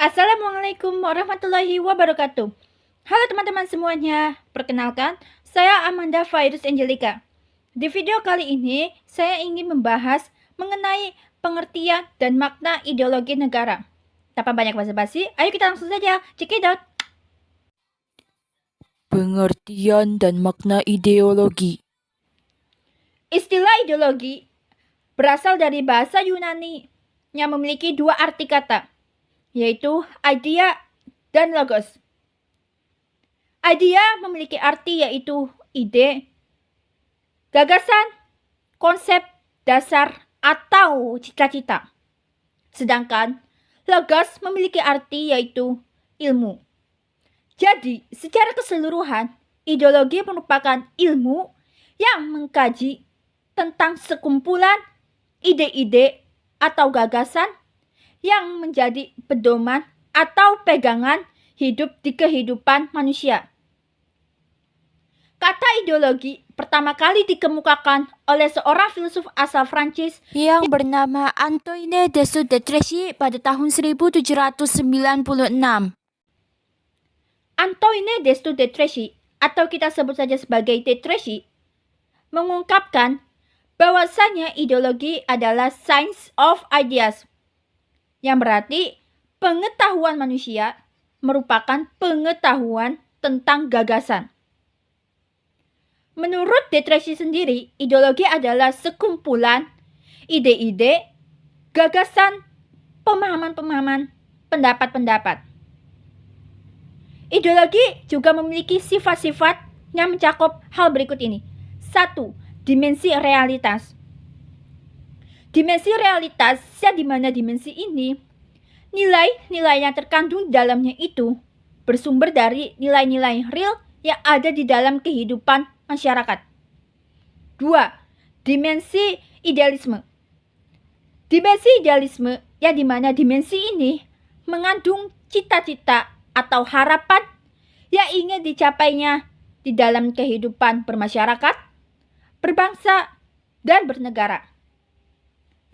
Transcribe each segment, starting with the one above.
Assalamualaikum warahmatullahi wabarakatuh. Halo teman-teman semuanya, perkenalkan, saya Amanda Virus Angelica. Di video kali ini, saya ingin membahas mengenai pengertian dan makna ideologi negara. Tanpa banyak basa-basi, ayo kita langsung saja check it out. Pengertian dan makna ideologi. Istilah ideologi berasal dari bahasa Yunani yang memiliki dua arti kata, yaitu idea dan logos. Idea memiliki arti yaitu ide, gagasan, konsep, dasar, atau cita-cita. Sedangkan logos memiliki arti yaitu ilmu. Jadi, secara keseluruhan, ideologi merupakan ilmu yang mengkaji tentang sekumpulan ide-ide atau gagasan yang menjadi pedoman atau pegangan hidup di kehidupan manusia. Kata ideologi pertama kali dikemukakan oleh seorang filsuf asal Prancis yang bernama Antoine de Saint-Exupéry pada tahun 1796. Antoine de Saint-Exupéry, atau kita sebut saja sebagai Tétrécy, mengungkapkan bahwasanya ideologi adalah science of ideas, yang berarti pengetahuan manusia merupakan pengetahuan tentang gagasan. Menurut Tétrécy sendiri, ideologi adalah sekumpulan ide-ide, gagasan, pemahaman-pemahaman, pendapat-pendapat. Ideologi juga memiliki sifat-sifat yang mencakup hal berikut ini. 1. Dimensi realitas. Dimensi realitas, yang dimana dimensi ini, nilai-nilai yang terkandung di dalamnya itu bersumber dari nilai-nilai real yang ada di dalam kehidupan masyarakat. 2. Dimensi idealisme. Dimensi idealisme, yang dimana dimensi ini mengandung cita-cita atau harapan yang ingin dicapainya di dalam kehidupan bermasyarakat, berbangsa, dan bernegara.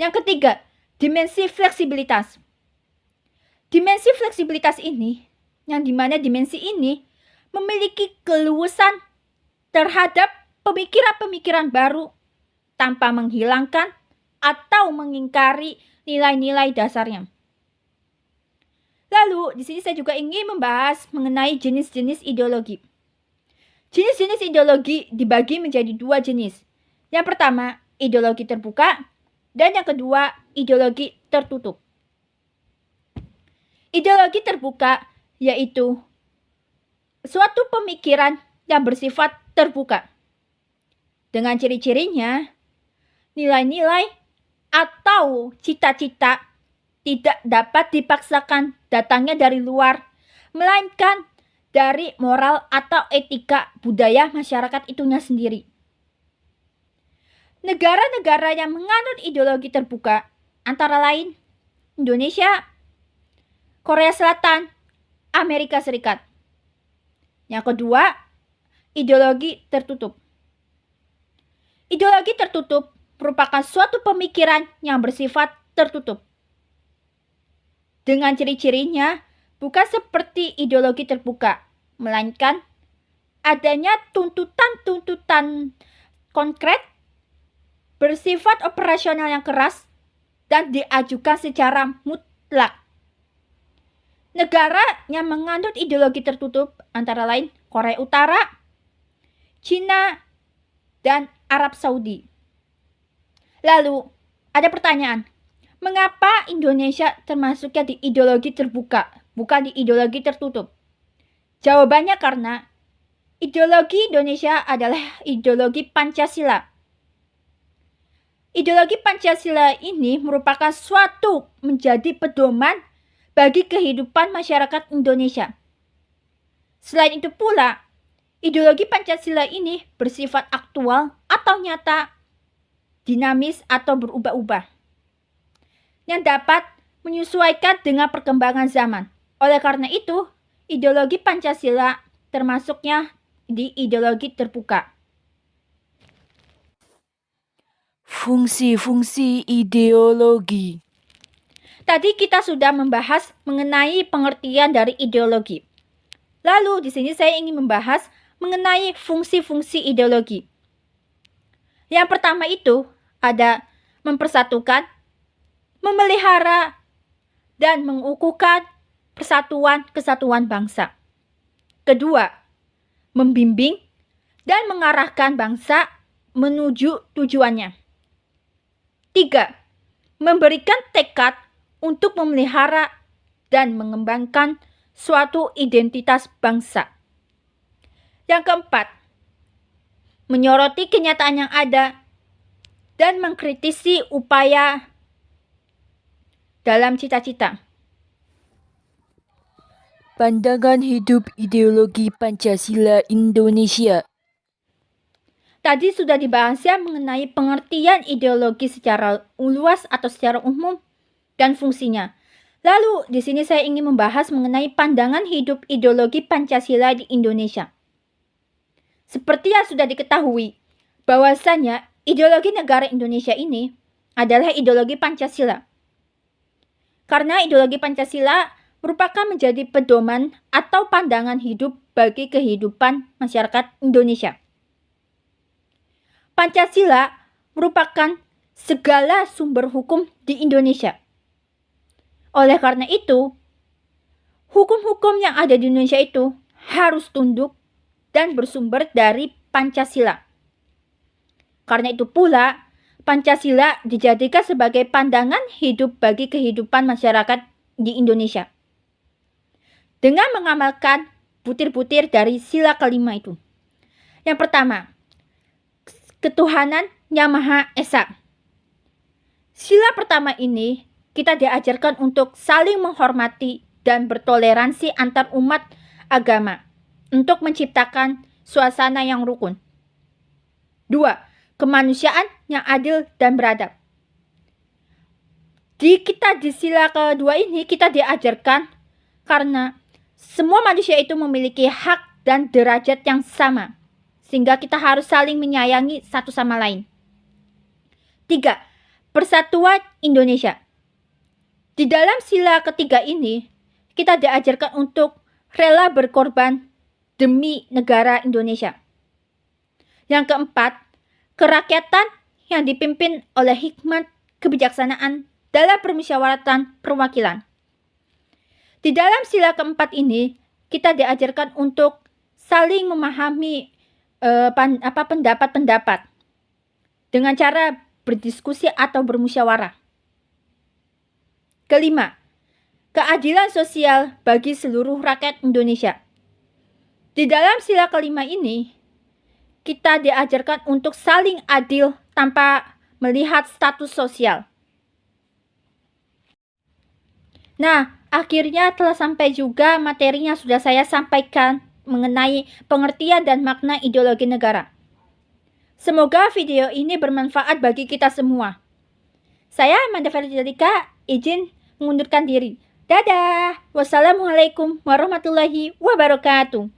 Yang ketiga, dimensi fleksibilitas. Dimensi fleksibilitas ini, yang dimana dimensi ini memiliki keluasan terhadap pemikiran-pemikiran baru tanpa menghilangkan atau mengingkari nilai-nilai dasarnya. Lalu, di sini saya juga ingin membahas mengenai jenis-jenis ideologi. Jenis-jenis ideologi dibagi menjadi dua jenis. Yang pertama, ideologi terbuka, dan yang kedua, ideologi tertutup. Ideologi terbuka yaitu suatu pemikiran yang bersifat terbuka. Dengan ciri-cirinya, nilai-nilai atau cita-cita tidak dapat dipaksakan datangnya dari luar, melainkan dari moral atau etika budaya masyarakat itunya sendiri. Negara-negara yang menganut ideologi terbuka antara lain Indonesia, Korea Selatan, Amerika Serikat. Yang kedua, ideologi tertutup. Ideologi tertutup merupakan suatu pemikiran yang bersifat tertutup. Dengan ciri-cirinya bukan seperti ideologi terbuka, melainkan adanya tuntutan-tuntutan konkret, bersifat operasional yang keras, dan diajukan secara mutlak. Negara yang menganut ideologi tertutup antara lain Korea Utara, Cina, dan Arab Saudi. Lalu, ada pertanyaan. Mengapa Indonesia termasuknya di ideologi terbuka, bukan di ideologi tertutup? Jawabannya karena ideologi Indonesia adalah ideologi Pancasila. Ideologi Pancasila ini merupakan suatu menjadi pedoman bagi kehidupan masyarakat Indonesia. Selain itu pula, ideologi Pancasila ini bersifat aktual atau nyata, dinamis atau berubah-ubah, yang dapat menyesuaikan dengan perkembangan zaman. Oleh karena itu, ideologi Pancasila termasuknya di ideologi terbuka. Fungsi-fungsi ideologi. Tadi kita sudah membahas mengenai pengertian dari ideologi. Lalu di sini saya ingin membahas mengenai fungsi-fungsi ideologi. Yang pertama itu ada mempersatukan, memelihara, dan mengukuhkan kesatuan bangsa. Kedua, membimbing dan mengarahkan bangsa menuju tujuannya. Tiga, memberikan tekad untuk memelihara dan mengembangkan suatu identitas bangsa. Yang keempat, menyoroti kenyataan yang ada dan mengkritisi upaya dalam cita-cita. Pandangan hidup ideologi Pancasila Indonesia. Tadi sudah dibahas ya mengenai pengertian ideologi secara luas atau secara umum dan fungsinya. Lalu di sini saya ingin membahas mengenai pandangan hidup ideologi Pancasila di Indonesia. Seperti yang sudah diketahui, bahwasannya ideologi negara Indonesia ini adalah ideologi Pancasila. Karena ideologi Pancasila merupakan menjadi pedoman atau pandangan hidup bagi kehidupan masyarakat Indonesia. Pancasila merupakan segala sumber hukum di Indonesia. Oleh karena itu, hukum-hukum yang ada di Indonesia itu harus tunduk dan bersumber dari Pancasila. Karena itu pula, Pancasila dijadikan sebagai pandangan hidup bagi kehidupan masyarakat di Indonesia. Dengan mengamalkan butir-butir dari sila kelima itu. Yang pertama, ketuhanan yang Maha Esa. Sila pertama ini kita diajarkan untuk saling menghormati dan bertoleransi antar umat agama untuk menciptakan suasana yang rukun. 2. Kemanusiaan yang adil dan beradab. Di sila kedua ini kita diajarkan karena semua manusia itu memiliki hak dan derajat yang sama, sehingga kita harus saling menyayangi satu sama lain. 3. Persatuan Indonesia. Di dalam sila ketiga ini, kita diajarkan untuk rela berkorban demi negara Indonesia. Yang keempat, kerakyatan yang dipimpin oleh hikmat kebijaksanaan dalam permusyawaratan perwakilan. Di dalam sila keempat ini, kita diajarkan untuk saling memahami pendapat-pendapat dengan cara berdiskusi atau bermusyawarah. Kelima, keadilan sosial bagi seluruh rakyat Indonesia. Di dalam sila kelima ini, kita diajarkan untuk saling adil tanpa melihat status sosial. Nah, akhirnya telah sampai juga materi yang sudah saya sampaikan mengenai pengertian dan makna ideologi negara. Semoga video ini bermanfaat bagi kita semua. Saya Amanda Ferdilika, izin mengundurkan diri. Dadah. Wassalamualaikum warahmatullahi wabarakatuh.